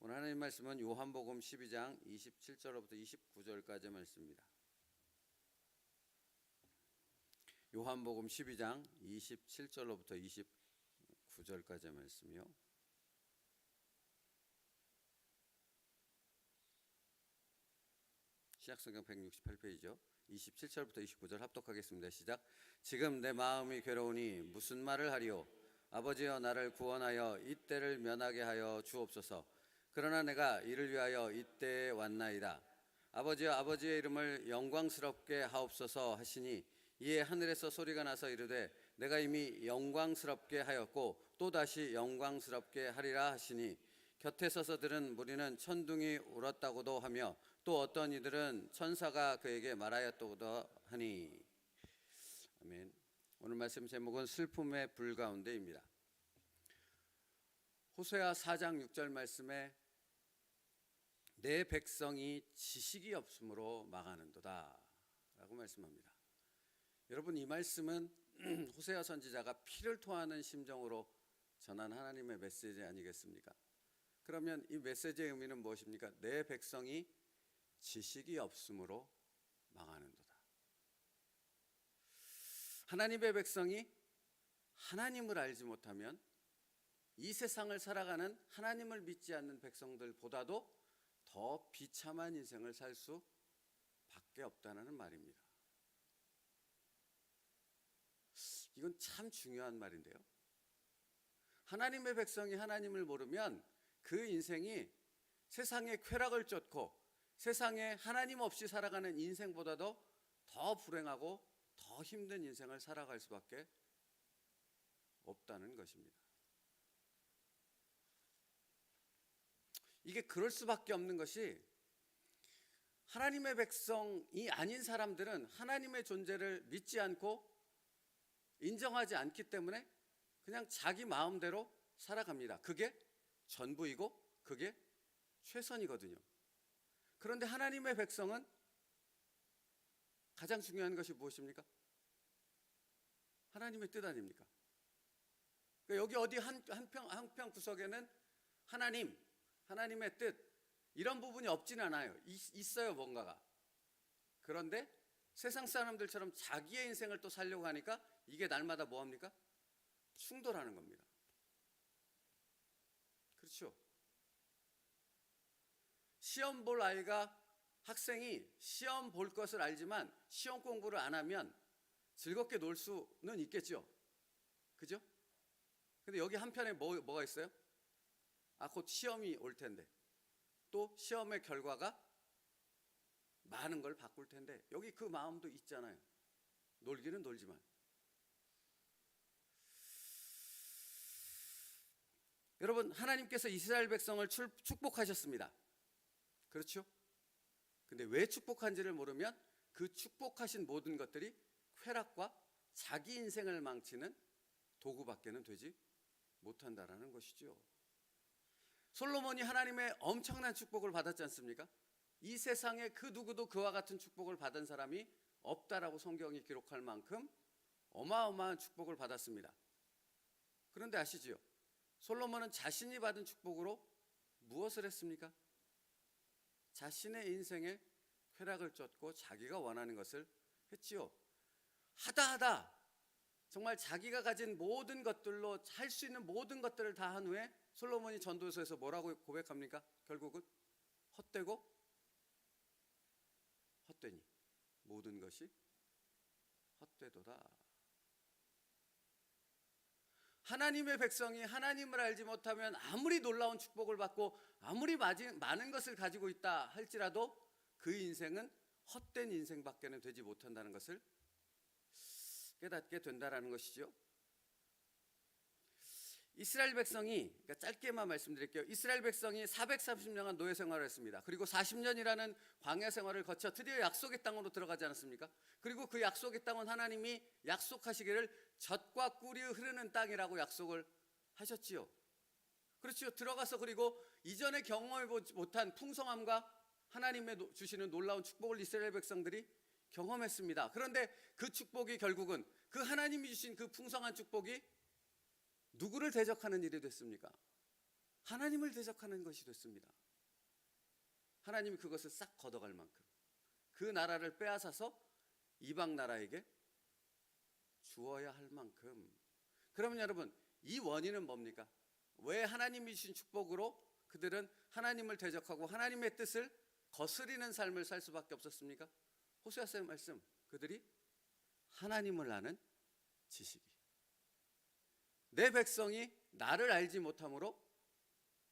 오늘 하나님 말씀은 요한복음 12장 27절로부터 29절까지의 말씀입니다. 요한복음 12장 27절로부터 29절까지의 말씀이요. 시약성경 168페이지죠. 27절부터 29절 합독하겠습니다. 시작. 지금 내 마음이 괴로우니 무슨 말을 하리요? 아버지여 나를 구원하여 이때를 면하게 하여 주옵소서. 그러나 내가 이를 위하여 이때에 왔나이다. 아버지여 아버지의 이름을 영광스럽게 하옵소서 하시니 이에 하늘에서 소리가 나서 이르되 내가 이미 영광스럽게 하였고 또다시 영광스럽게 하리라 하시니 곁에 서서 들은 무리는 천둥이 울었다고도 하며 또 어떤 이들은 천사가 그에게 말하였다고도 하니. 아멘. 오늘 말씀 제목은 슬픔의 불 가운데입니다. 호세아 4장 6절 말씀에 내 백성이 지식이 없으므로 망하는도다 라고 말씀합니다. 여러분, 이 말씀은 호세아 선지자가 피를 토하는 심정으로 전한 하나님의 메시지 아니겠습니까? 그러면 이 메시지의 의미는 무엇입니까? 내 백성이 지식이 없으므로 망하는도다. 하나님의 백성이 하나님을 알지 못하면 이 세상을 살아가는 하나님을 믿지 않는 백성들보다도 더 비참한 인생을 살 수밖에 없다는 말입니다. 이건 참 중요한 말인데요. 하나님의 백성이 하나님을 모르면 그 인생이 세상의 쾌락을 쫓고 세상에 하나님 없이 살아가는 인생보다도 더 불행하고 더 힘든 인생을 살아갈 수밖에 없다는 것입니다. 이게 그럴 수밖에 없는 것이 하나님의 백성이 아닌 사람들은 하나님의 존재를 믿지 않고 인정하지 않기 때문에 그냥 자기 마음대로 살아갑니다. 그게 전부이고 그게 최선이거든요. 그런데 하나님의 백성은 가장 중요한 것이 무엇입니까? 하나님의 뜻 아닙니까? 그러니까 여기 어디 한편 구석에는 하나님의 뜻 이런 부분이 없진 않아요. 있어요, 뭔가가. 그런데 세상 사람들처럼 자기의 인생을 또 살려고 하니까 이게 날마다 뭐합니까? 충돌하는 겁니다. 그렇죠? 시험 볼 학생이 시험 볼 것을 알지만 시험 공부를 안 하면 즐겁게 놀 수는 있겠죠. 그죠? 근데 여기 한편에 뭐가 있어요? 곧 시험이 올 텐데 또 시험의 결과가 많은 걸 바꿀 텐데 여기 그 마음도 있잖아요. 놀기는 놀지만. 여러분, 하나님께서 이스라엘 백성을 축복하셨습니다. 그렇죠? 근데 왜 축복한지를 모르면 그 축복하신 모든 것들이 쾌락과 자기 인생을 망치는 도구밖에는 되지 못한다라는 것이죠. 솔로몬이 하나님의 엄청난 축복을 받았지 않습니까? 이 세상에 그 누구도 그와 같은 축복을 받은 사람이 없다라고 성경이 기록할 만큼 어마어마한 축복을 받았습니다. 그런데 아시지요? 솔로몬은 자신이 받은 축복으로 무엇을 했습니까? 자신의 인생에 쾌락을 쫓고 자기가 원하는 것을 했지요. 하다 정말 자기가 가진 모든 것들로 할 수 있는 모든 것들을 다 한 후에 솔로몬이 전도서에서 뭐라고 고백합니까? 결국은 헛되니 모든 것이 헛되도다. 하나님의 백성이 하나님을 알지 못하면 아무리 놀라운 축복을 받고 아무리 많은 것을 가지고 있다 할지라도 그 인생은 헛된 인생밖에는 되지 못한다는 것을 깨닫게 된다는 것이죠. 이스라엘 백성이, 그러니까 짧게만 말씀드릴게요. 이스라엘 백성이 430년간 노예 생활을 했습니다. 그리고 40년이라는 광야 생활을 거쳐 드디어 약속의 땅으로 들어가지 않았습니까? 그리고 그 약속의 땅은 하나님이 약속하시기를 젖과 꿀이 흐르는 땅이라고 약속을 하셨지요. 그렇죠. 들어가서 그리고 이전에 경험해보지 못한 풍성함과 하나님의 주시는 놀라운 축복을 이스라엘 백성들이 경험했습니다. 그런데 그 축복이 결국은 그 하나님이 주신 그 풍성한 축복이 누구를 대적하는 일이 됐습니까? 하나님을 대적하는 것이 됐습니다. 하나님이 그것을 싹 걷어갈 만큼 그 나라를 빼앗아서 이방 나라에게 주어야 할 만큼. 그러면 여러분, 이 원인은 뭡니까? 왜 하나님이 주신 축복으로 그들은 하나님을 대적하고 하나님의 뜻을 거스리는 삶을 살 수밖에 없었습니까? 호세아서의 말씀, 그들이 하나님을 아는 지식이, 내 백성이 나를 알지 못함으로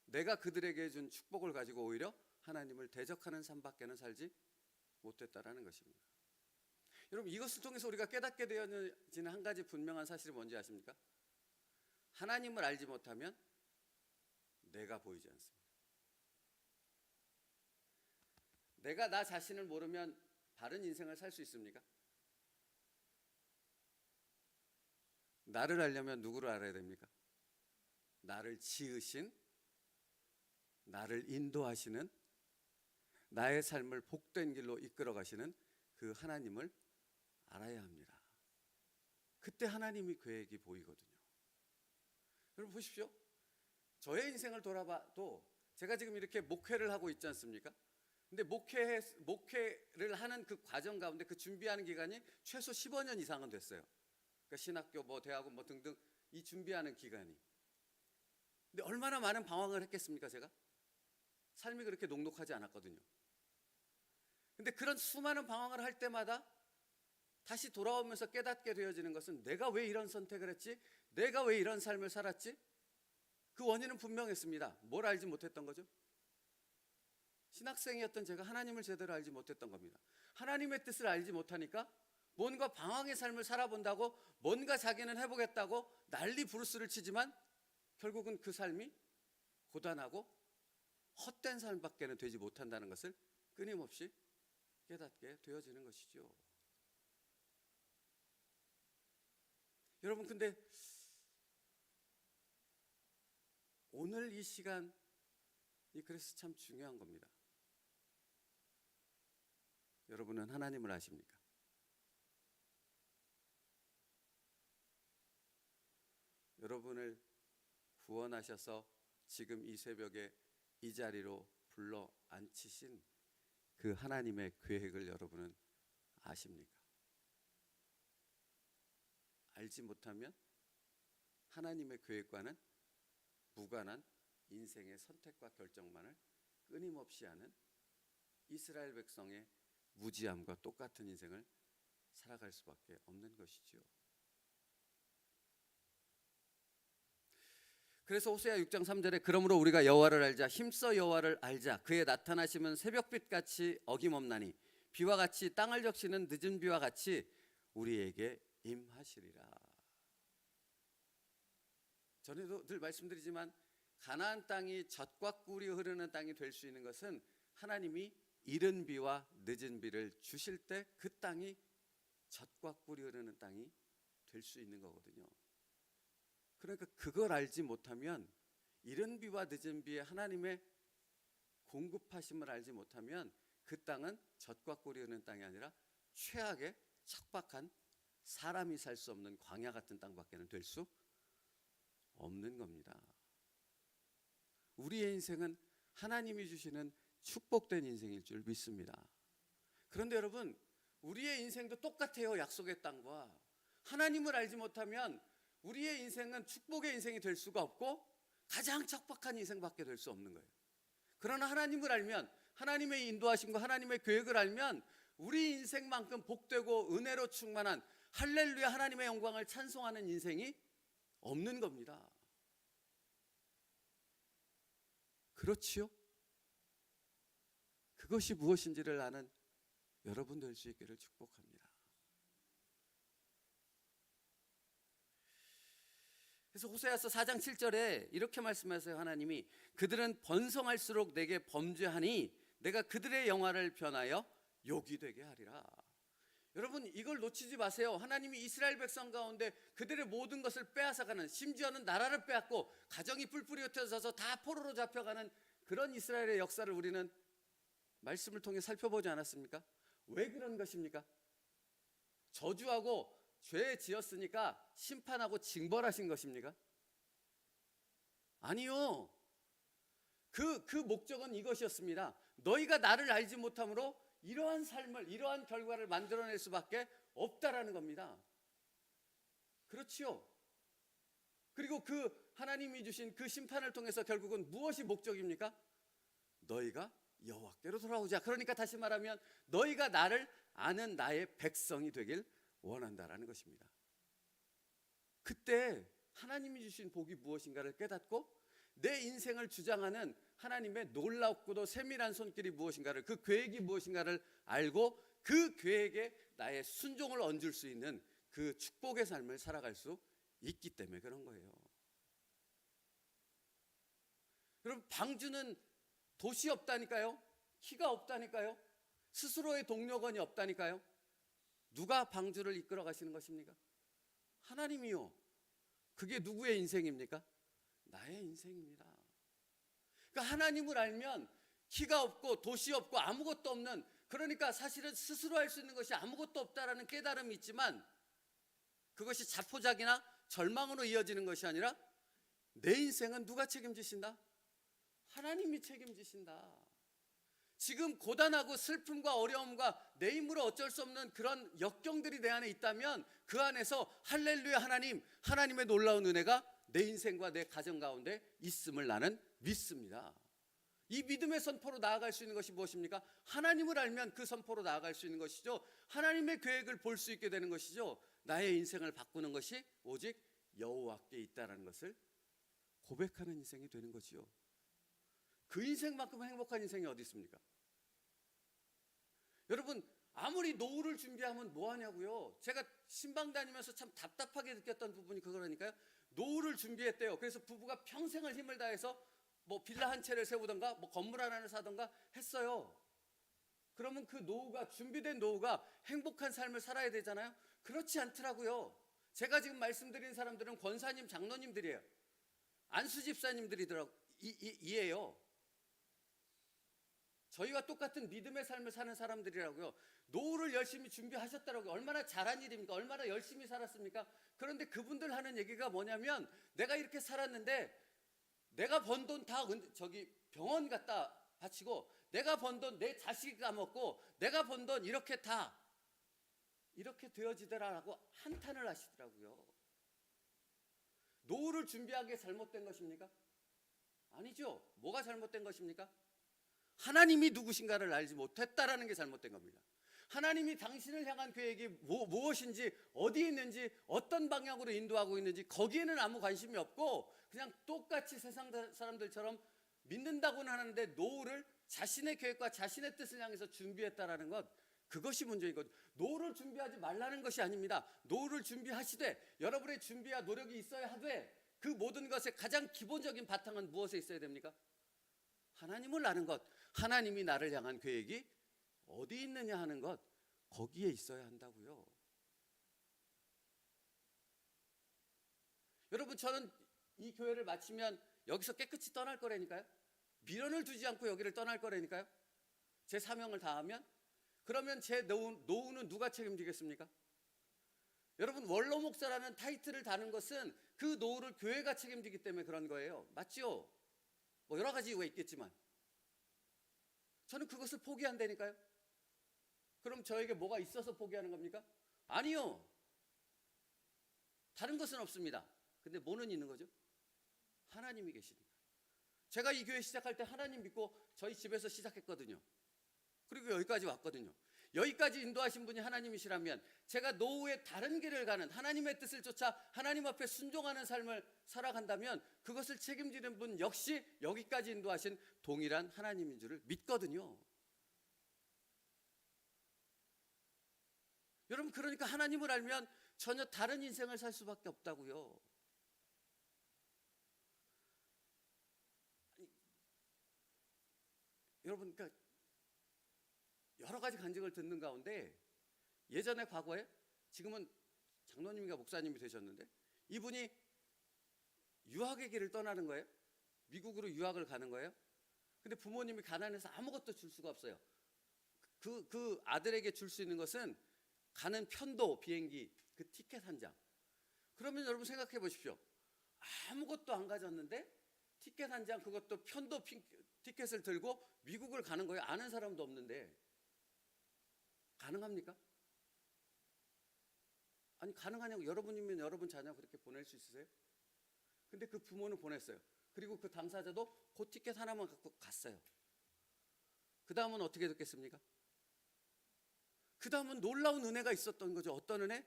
내가 그들에게 준 축복을 가지고 오히려 하나님을 대적하는 삶밖에는 살지 못했다라는 것입니다. 여러분, 이것을 통해서 우리가 깨닫게 되어지는 한 가지 분명한 사실이 뭔지 아십니까? 하나님을 알지 못하면 내가 보이지 않습니다. 내가 나 자신을 모르면 바른 인생을 살 수 있습니까? 나를 알려면 누구를 알아야 됩니까? 나를 지으신, 나를 인도하시는, 나의 삶을 복된 길로 이끌어 가시는 그 하나님을 알아야 합니다. 그때 하나님의 계획이 보이거든요. 여러분 보십시오. 저의 인생을 돌아봐도 제가 지금 이렇게 목회를 하고 있지 않습니까? 근데 목회를 하는 그 과정 가운데 그 준비하는 기간이 최소 15년 이상은 됐어요. 그러니까 신학교, 대학원 등등 이 준비하는 기간이. 근데 얼마나 많은 방황을 했겠습니까, 제가? 삶이 그렇게 녹록하지 않았거든요. 근데 그런 수많은 방황을 할 때마다 다시 돌아오면서 깨닫게 되어지는 것은 내가 왜 이런 선택을 했지? 내가 왜 이런 삶을 살았지? 그 원인은 분명했습니다. 뭘 알지 못했던 거죠? 신학생이었던 제가 하나님을 제대로 알지 못했던 겁니다. 하나님의 뜻을 알지 못하니까 뭔가 방황의 삶을 살아본다고, 뭔가 자기는 해보겠다고 난리 부르스를 치지만 결국은 그 삶이 고단하고 헛된 삶밖에는 되지 못한다는 것을 끊임없이 깨닫게 되어지는 것이죠. 여러분, 근데 오늘 이 시간이 그래서 참 중요한 겁니다. 여러분은 하나님을 아십니까? 여러분을 구원하셔서 지금 이 새벽에 이 자리로 불러 앉히신 그 하나님의 계획을 여러분은 아십니까? 알지 못하면 하나님의 계획과는 무관한 인생의 선택과 결정만을 끊임없이 하는 이스라엘 백성의 무지함과 똑같은 인생을 살아갈 수밖에 없는 것이죠. 그래서 호세아 6장 3절에 그러므로 우리가 여호와를 알자, 힘써 여호와를 알자. 그의 나타나심은 새벽빛같이 어김없나니 비와 같이 땅을 적시는 늦은 비와 같이 우리에게 임하시리라. 전에도 늘 말씀드리지만 가나안 땅이 젖과 꿀이 흐르는 땅이 될 수 있는 것은 하나님이 이른 비와 늦은 비를 주실 때 그 땅이 젖과 꿀이 흐르는 땅이 될 수 있는 거거든요. 그러니까 그걸 알지 못하면, 이른 비와 늦은 비의 하나님의 공급하심을 알지 못하면 그 땅은 젖과 꿀이 흐르는 땅이 아니라 최악의 척박한 사람이 살 수 없는 광야 같은 땅밖에는 될 수 없는 겁니다. 우리의 인생은 하나님이 주시는 축복된 인생일 줄 믿습니다. 그런데 여러분, 우리의 인생도 똑같아요. 약속의 땅과. 하나님을 알지 못하면 우리의 인생은 축복의 인생이 될 수가 없고 가장 척박한 인생밖에 될 수 없는 거예요. 그러나 하나님을 알면, 하나님의 인도하심과 하나님의 계획을 알면 우리 인생만큼 복되고 은혜로 충만한 할렐루야 하나님의 영광을 찬송하는 인생이 없는 겁니다. 그렇지요? 그것이 무엇인지를 아는 여러분 될 수 있기를 축복합니다. 그래서 호세아서 4장 7절에 이렇게 말씀하세요. 하나님이 그들은 번성할수록 내게 범죄하니 내가 그들의 영화를 변하여 욕이 되게 하리라. 여러분, 이걸 놓치지 마세요. 하나님이 이스라엘 백성 가운데 그들의 모든 것을 빼앗아가는, 심지어는 나라를 빼앗고 가정이 뿔뿔이 흩어져서 다 포로로 잡혀가는 그런 이스라엘의 역사를 우리는 말씀을 통해 살펴보지 않았습니까? 왜 그런 것입니까? 저주하고 죄 지었으니까 심판하고 징벌하신 것입니까? 아니요. 그 목적은 이것이었습니다. 너희가 나를 알지 못함으로 이러한 삶을, 이러한 결과를 만들어낼 수밖에 없다라는 겁니다. 그렇지요. 그리고 그 하나님이 주신 그 심판을 통해서 결국은 무엇이 목적입니까? 너희가 여호와께로 돌아오자. 그러니까 다시 말하면 너희가 나를 아는 나의 백성이 되길 원한다라는 것입니다. 그때 하나님이 주신 복이 무엇인가를 깨닫고 내 인생을 주장하는 하나님의 놀랍고도 세밀한 손길이 무엇인가를, 그 계획이 무엇인가를 알고 그 계획에 나의 순종을 얹을 수 있는 그 축복의 삶을 살아갈 수 있기 때문에 그런 거예요. 여러분, 방주는 돛이 없다니까요. 키가 없다니까요. 스스로의 동력원이 없다니까요. 누가 방주를 이끌어 가시는 것입니까? 하나님이요. 그게 누구의 인생입니까? 나의 인생입니다. 그러니까 하나님을 알면 키가 없고 돛이 없고 아무것도 없는, 그러니까 사실은 스스로 할 수 있는 것이 아무것도 없다라는 깨달음이 있지만 그것이 자포자기나 절망으로 이어지는 것이 아니라 내 인생은 누가 책임지신다? 하나님이 책임지신다. 지금 고단하고 슬픔과 어려움과 내 힘으로 어쩔 수 없는 그런 역경들이 내 안에 있다면 그 안에서 할렐루야 하나님, 하나님의 놀라운 은혜가 내 인생과 내 가정 가운데 있음을 나는 믿습니다. 이 믿음의 선포로 나아갈 수 있는 것이 무엇입니까? 하나님을 알면 그 선포로 나아갈 수 있는 것이죠. 하나님의 계획을 볼 수 있게 되는 것이죠. 나의 인생을 바꾸는 것이 오직 여호와께 있다는 것을 고백하는 인생이 되는 거지요. 그 인생만큼 행복한 인생이 어디 있습니까? 여러분, 아무리 노후를 준비하면 뭐 하냐고요. 제가 신방 다니면서 참 답답하게 느꼈던 부분이 그거라니까요. 노후를 준비했대요. 그래서 부부가 평생을 힘을 다해서 뭐 빌라 한 채를 세우던가 뭐 건물 하나를 사던가 했어요. 그러면 그 노후가, 준비된 노후가 행복한 삶을 살아야 되잖아요. 그렇지 않더라고요. 제가 지금 말씀드린 사람들은 권사님, 장로님들이에요. 안수 집사님들이에요. 저희와 똑같은 믿음의 삶을 사는 사람들이라고요. 노후를 열심히 준비하셨다라고요. 얼마나 잘한 일입니까? 얼마나 열심히 살았습니까? 그런데 그분들 하는 얘기가 뭐냐면, 내가 이렇게 살았는데 내가 번 돈 다 저기 병원 갖다 바치고, 내가 번 돈 내 자식이 까먹고, 내가 번 돈 이렇게 다 이렇게 되어지더라라고 한탄을 하시더라고요. 노후를 준비하기에 잘못된 것입니까? 아니죠. 뭐가 잘못된 것입니까? 하나님이 누구신가를 알지 못했다라는 게 잘못된 겁니다. 하나님이 당신을 향한 계획이 무엇인지, 어디에 있는지, 어떤 방향으로 인도하고 있는지 거기에는 아무 관심이 없고 그냥 똑같이 세상 사람들처럼 믿는다고는 하는데 노후를 자신의 계획과 자신의 뜻을 향해서 준비했다라는 것, 그것이 문제이거든요. 노후를 준비하지 말라는 것이 아닙니다. 노후를 준비하시되 여러분의 준비와 노력이 있어야 하되, 그 모든 것의 가장 기본적인 바탕은 무엇에 있어야 됩니까? 하나님을 아는 것, 하나님이 나를 향한 계획이 어디 있느냐 하는 것, 거기에 있어야 한다고요. 여러분, 저는 이 교회를 마치면 여기서 깨끗이 떠날 거라니까요. 미련을 두지 않고 여기를 떠날 거라니까요. 제 사명을 다하면. 그러면 제 노후는 누가 책임지겠습니까? 여러분, 원로 목사라는 타이틀을 다는 것은 그 노후를 교회가 책임지기 때문에 그런 거예요. 맞죠? 뭐 여러 가지 이유가 있겠지만 저는 그것을 포기한다니까요. 그럼 저에게 뭐가 있어서 포기하는 겁니까? 아니요. 다른 것은 없습니다. 근데 뭐는 있는 거죠? 하나님이 계시니까. 제가 이 교회 시작할 때 하나님 믿고 저희 집에서 시작했거든요. 그리고 여기까지 왔거든요. 여기까지 인도하신 분이 하나님이시라면 제가 노후의 다른 길을 가는, 하나님의 뜻을 쫓아 하나님 앞에 순종하는 삶을 살아간다면 그것을 책임지는 분 역시 여기까지 인도하신 동일한 하나님인 줄을 믿거든요. 여러분, 그러니까 하나님을 알면 전혀 다른 인생을 살 수밖에 없다고요. 여러분, 그러니까 여러 가지 간증을 듣는 가운데 예전에 과거에, 지금은 장로님과 목사님이 되셨는데 이분이 유학의 길을 떠나는 거예요. 미국으로 유학을 가는 거예요. 근데 부모님이 가난해서 아무것도 줄 수가 없어요. 그 아들에게 줄 수 있는 것은 가는 편도, 비행기 그 티켓 한 장. 그러면 여러분 생각해 보십시오. 아무것도 안 가졌는데 티켓 한 장, 그것도 편도 티켓을 들고 미국을 가는 거예요. 아는 사람도 없는데. 가능합니까? 아니 가능하냐고. 여러분이면 여러분 자녀 그렇게 보낼 수 있으세요? 근데 그 부모는 보냈어요. 그리고 그 당사자도 그 티켓 하나만 갖고 갔어요. 그 다음은 어떻게 됐겠습니까? 그 다음은 놀라운 은혜가 있었던 거죠. 어떤 은혜?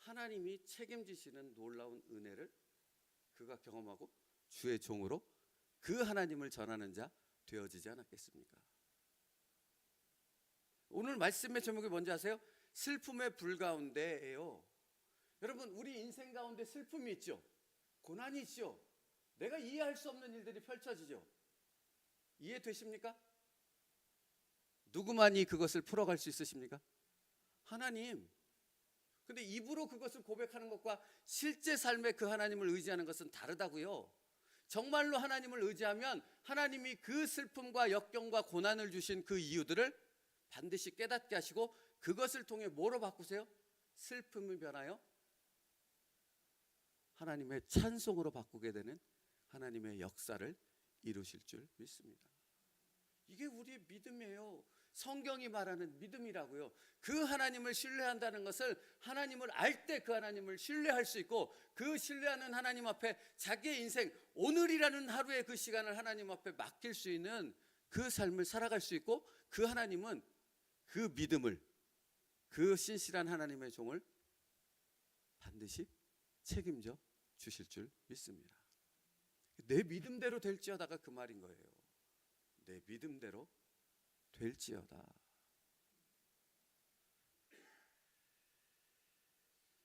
하나님이 책임지시는 놀라운 은혜를 그가 경험하고 주의 종으로 그 하나님을 전하는 자 되어지지 않았겠습니까? 오늘 말씀의 제목이 뭔지 아세요? 슬픔의 불 가운데예요. 여러분, 우리 인생 가운데 슬픔이 있죠. 고난이 있죠. 내가 이해할 수 없는 일들이 펼쳐지죠. 이해되십니까? 누구만이 그것을 풀어갈 수 있으십니까? 하나님. 근데 입으로 그것을 고백하는 것과 실제 삶에 그 하나님을 의지하는 것은 다르다고요. 정말로 하나님을 의지하면 하나님이 그 슬픔과 역경과 고난을 주신 그 이유들을 반드시 깨닫게 하시고 그것을 통해 뭐로 바꾸세요? 슬픔을 변하여 하나님의 찬송으로 바꾸게 되는 하나님의 역사를 이루실 줄 믿습니다. 이게 우리의 믿음이에요. 성경이 말하는 믿음이라고요. 그 하나님을 신뢰한다는 것을 하나님을 알 때 그 하나님을 신뢰할 수 있고 그 신뢰하는 하나님 앞에 자기의 인생 오늘이라는 하루의 그 시간을 하나님 앞에 맡길 수 있는 그 삶을 살아갈 수 있고 그 하나님은 그 믿음을 그 신실한 하나님의 종을 반드시 책임져 주실 줄 믿습니다. 내 믿음대로 될지어다가 그 말인 거예요. 내 믿음대로 될지어다.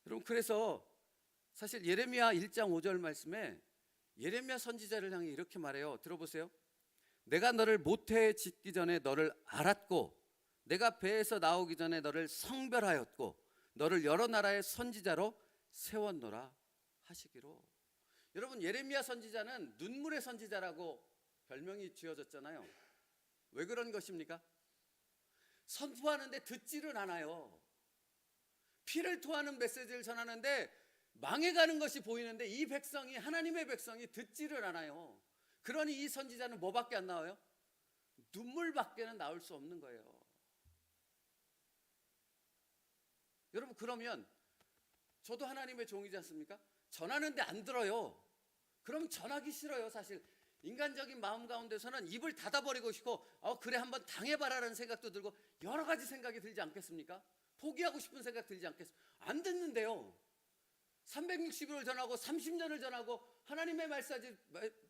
여러분, 그래서 사실 예레미야 1장 5절 말씀에 예레미야 선지자를 향해 이렇게 말해요. 들어보세요. 내가 너를 모태에 짓기 전에 너를 알았고 내가 배에서 나오기 전에 너를 성별하였고 너를 여러 나라의 선지자로 세웠노라 하시기로. 여러분, 예레미야 선지자는 눈물의 선지자라고 별명이 지어졌잖아요. 왜 그런 것입니까? 선포하는데 듣지를 않아요. 피를 토하는 메시지를 전하는데 망해가는 것이 보이는데 이 백성이, 하나님의 백성이 듣지를 않아요. 그러니 이 선지자는 뭐밖에 안 나와요? 눈물밖에는 나올 수 없는 거예요. 여러분, 그러면 저도 하나님의 종이지 않습니까? 전하는데 안 들어요. 그럼 전하기 싫어요. 사실 인간적인 마음 가운데서는 입을 닫아버리고 싶고 그래 한번 당해봐라라는 생각도 들고 여러 가지 생각이 들지 않겠습니까? 포기하고 싶은 생각 들지 않겠습니까? 안 듣는데요. 360일을 전하고 30년을 전하고 하나님의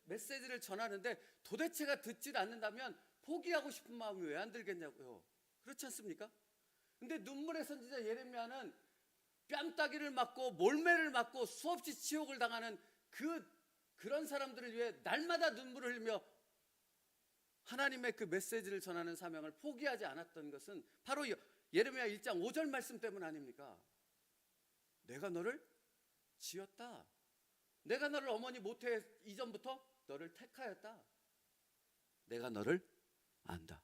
메시지를 전하는데 도대체가 듣질 않는다면 포기하고 싶은 마음이 왜 안 들겠냐고요. 그렇지 않습니까? 근데 눈물의 선지자 예레미야는 뺨따기를 맞고 몰매를 맞고 수없이 치욕을 당하는 그런 사람들을 위해 날마다 눈물을 흘리며 하나님의 그 메시지를 전하는 사명을 포기하지 않았던 것은 바로 예레미야 1장 5절 말씀 때문 아닙니까? 내가 너를 지었다. 내가 너를 어머니 모태 이전부터 너를 택하였다. 내가 너를 안다.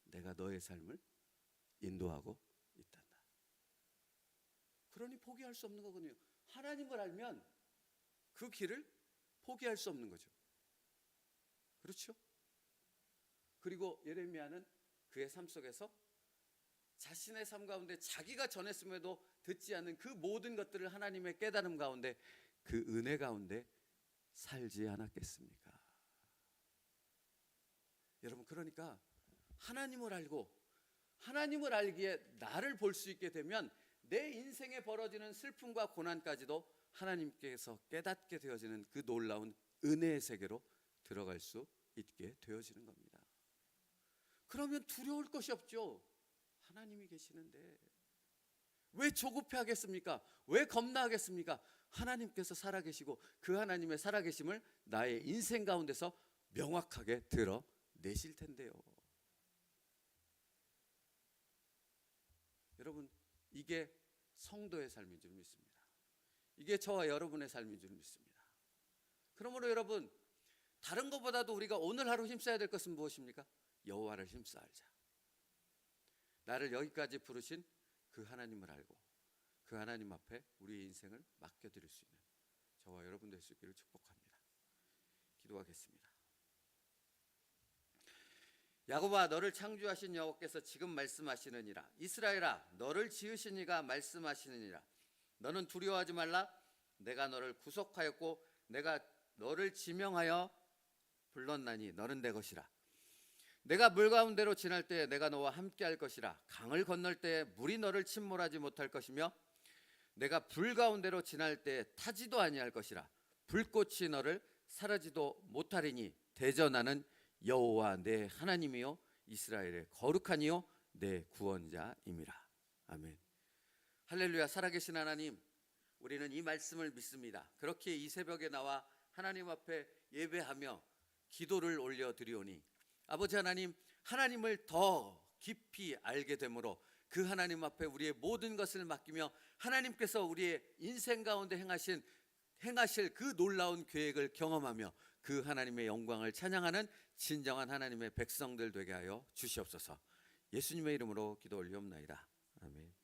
내가 너의 삶을 인도하고 있단다. 그러니 포기할 수 없는 거거든요. 하나님을 알면 그 길을 포기할 수 없는 거죠. 그렇죠? 그리고 예레미야는 그의 삶 속에서 자신의 삶 가운데 자기가 전했음에도 듣지 않는 그 모든 것들을 하나님의 깨달음 가운데 그 은혜 가운데 살지 않았겠습니까? 여러분, 그러니까 하나님을 알고 하나님을 알기에 나를 볼 수 있게 되면 내 인생에 벌어지는 슬픔과 고난까지도 하나님께서 깨닫게 되어지는 그 놀라운 은혜의 세계로 들어갈 수 있게 되어지는 겁니다. 그러면 두려울 것이 없죠. 하나님이 계시는데 왜 조급해 하겠습니까? 왜 겁나하겠습니까? 하나님께서 살아계시고 그 하나님의 살아계심을 나의 인생 가운데서 명확하게 드러내실 텐데요. 여러분, 이게 성도의 삶인 줄 믿습니다. 이게 저와 여러분의 삶인 줄 믿습니다. 그러므로 여러분, 다른 것보다도 우리가 오늘 하루 힘써야 될 것은 무엇입니까? 여호와를 힘써 알자. 나를 여기까지 부르신 그 하나님을 알고 그 하나님 앞에 우리의 인생을 맡겨드릴 수 있는 저와 여러분 될 수 있기를 축복합니다. 기도하겠습니다. 야곱아 너를 창조하신 여호와께서 지금 말씀하시느니라. 이스라엘아 너를 지으신 이가 말씀하시느니라. 너는 두려워하지 말라. 내가 너를 구속하였고 내가 너를 지명하여 불렀나니 너는 내 것이라. 내가 물 가운데로 지날 때 내가 너와 함께 할 것이라. 강을 건널 때 물이 너를 침몰하지 못할 것이며 내가 불 가운데로 지날 때 타지도 아니할 것이라. 불꽃이 너를 사르지도 못하리니 대전하는 여호와 내 하나님이요 이스라엘의 거룩한 이요 내 구원자임이라. 아멘. 할렐루야. 살아계신 하나님, 우리는 이 말씀을 믿습니다. 그렇게 이 새벽에 나와 하나님 앞에 예배하며 기도를 올려드리오니 아버지 하나님, 하나님을 더 깊이 알게 되므로 그 하나님 앞에 우리의 모든 것을 맡기며 하나님께서 우리의 인생 가운데 행하실 그 놀라운 계획을 경험하며 그 하나님의 영광을 찬양하는 진정한 하나님의 백성들 되게 하여 주시옵소서. 예수님의 이름으로 기도 올리옵나이다. 아멘.